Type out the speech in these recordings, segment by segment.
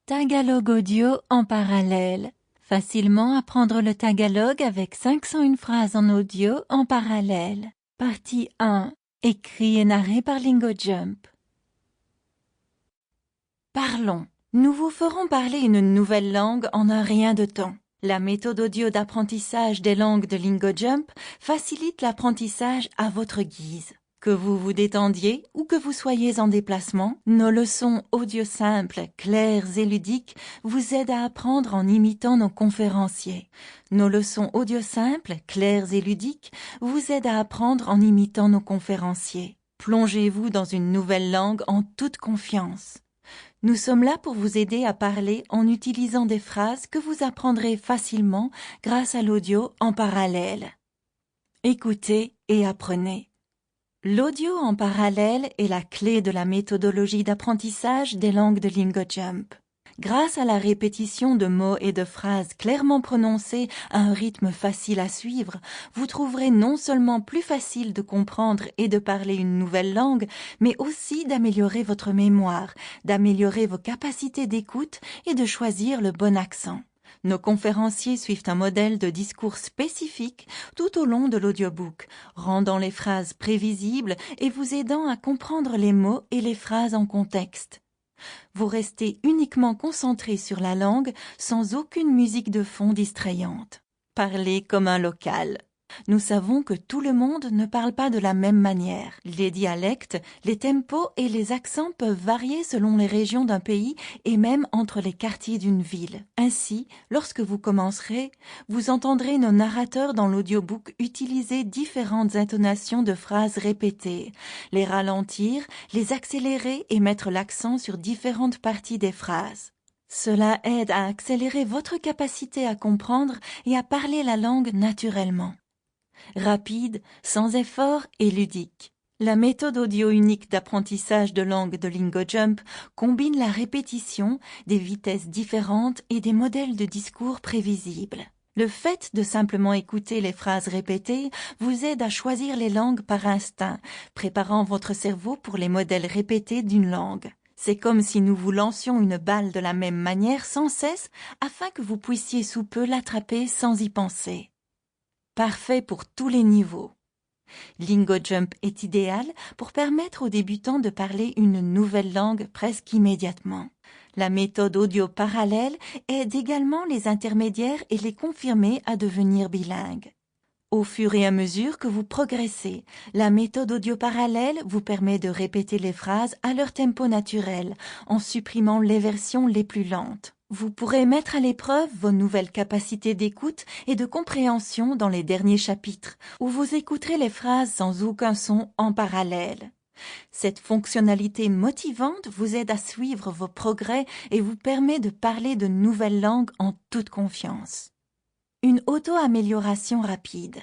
Tagalog audio en parallèle. Facilement apprendre le tagalog avec 501 phrases en audio en parallèle. Partie 1. Écrit et narré par LingoJump. Parlons. Nous vous ferons parler une nouvelle langue en un rien de temps. La méthode audio d'apprentissage des langues de LingoJump facilite l'apprentissage à votre guise. Que vous vous détendiez ou que vous soyez en déplacement, nos leçons audio simples, claires et ludiques vous aident à apprendre en imitant nos conférenciers. Nos leçons audio simples, claires et ludiques vous aident à apprendre en imitant nos conférenciers. Plongez-vous dans une nouvelle langue en toute confiance. Nous sommes là pour vous aider à parler en utilisant des phrases que vous apprendrez facilement grâce à l'audio en parallèle. Écoutez et apprenez. L'audio en parallèle est la clé de la méthodologie d'apprentissage des langues de LingoJump. Grâce à la répétition de mots et de phrases clairement prononcées à un rythme facile à suivre, vous trouverez non seulement plus facile de comprendre et de parler une nouvelle langue, mais aussi d'améliorer votre mémoire, d'améliorer vos capacités d'écoute et de choisir le bon accent. Nos conférenciers suivent un modèle de discours spécifique tout au long de l'audiobook, rendant les phrases prévisibles et vous aidant à comprendre les mots et les phrases en contexte. Vous restez uniquement concentré sur la langue sans aucune musique de fond distrayante. Parlez comme un local. Nous savons que tout le monde ne parle pas de la même manière. Les dialectes, les tempos et les accents peuvent varier selon les régions d'un pays et même entre les quartiers d'une ville. Ainsi, lorsque vous commencerez, vous entendrez nos narrateurs dans l'audiobook utiliser différentes intonations de phrases répétées, les ralentir, les accélérer et mettre l'accent sur différentes parties des phrases. Cela aide à accélérer votre capacité à comprendre et à parler la langue naturellement. Rapide, sans effort et ludique. La méthode audio unique d'apprentissage de langue de LingoJump combine la répétition, des vitesses différentes et des modèles de discours prévisibles. Le fait de simplement écouter les phrases répétées vous aide à choisir les langues par instinct, préparant votre cerveau pour les modèles répétés d'une langue. C'est comme si nous vous lancions une balle de la même manière sans cesse afin que vous puissiez sous peu l'attraper sans y penser. Parfait pour tous les niveaux. LingoJump est idéal pour permettre aux débutants de parler une nouvelle langue presque immédiatement. La méthode audio parallèle aide également les intermédiaires et les confirmés à devenir bilingues. Au fur et à mesure que vous progressez, la méthode audio parallèle vous permet de répéter les phrases à leur tempo naturel, en supprimant les versions les plus lentes. Vous pourrez mettre à l'épreuve vos nouvelles capacités d'écoute et de compréhension dans les derniers chapitres, où vous écouterez les phrases sans aucun son en parallèle. Cette fonctionnalité motivante vous aide à suivre vos progrès et vous permet de parler de nouvelles langues en toute confiance. Une auto-amélioration rapide.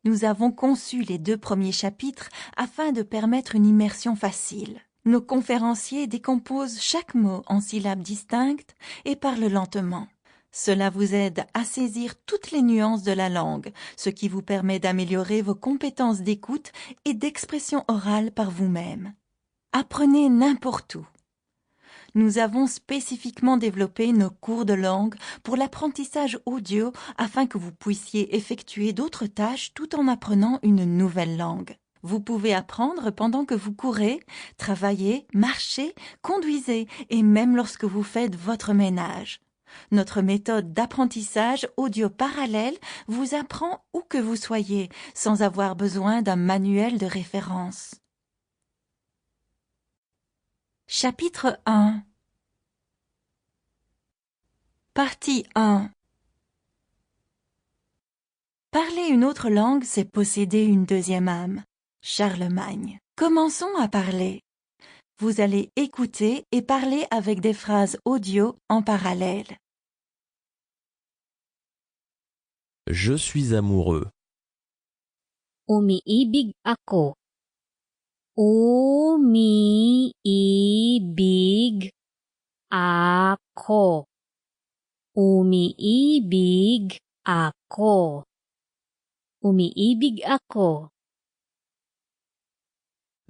Nous avons conçu les 2 premiers chapitres afin de permettre une immersion facile. Nos conférenciers décomposent chaque mot en syllabes distinctes et parlent lentement. Cela vous aide à saisir toutes les nuances de la langue, ce qui vous permet d'améliorer vos compétences d'écoute et d'expression orale par vous-même. Apprenez n'importe où. Nous avons spécifiquement développé nos cours de langue pour l'apprentissage audio afin que vous puissiez effectuer d'autres tâches tout en apprenant une nouvelle langue. Vous pouvez apprendre pendant que vous courez, travaillez, marchez, conduisez et même lorsque vous faites votre ménage. Notre méthode d'apprentissage audio parallèle vous apprend où que vous soyez sans avoir besoin d'un manuel de référence. Chapitre 1. Partie 1. Parler une autre langue, c'est posséder une deuxième âme. Charlemagne. Commençons à parler. Vous allez écouter et parler avec des phrases audio en parallèle. Je suis amoureux. Umiibig ako. Umiibig ako. Umiibig ako. Umiibig ako.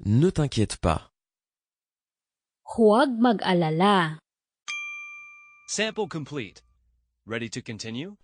Ne t'inquiète pas. Huwag mag-alala. Sample complete. Ready to continue?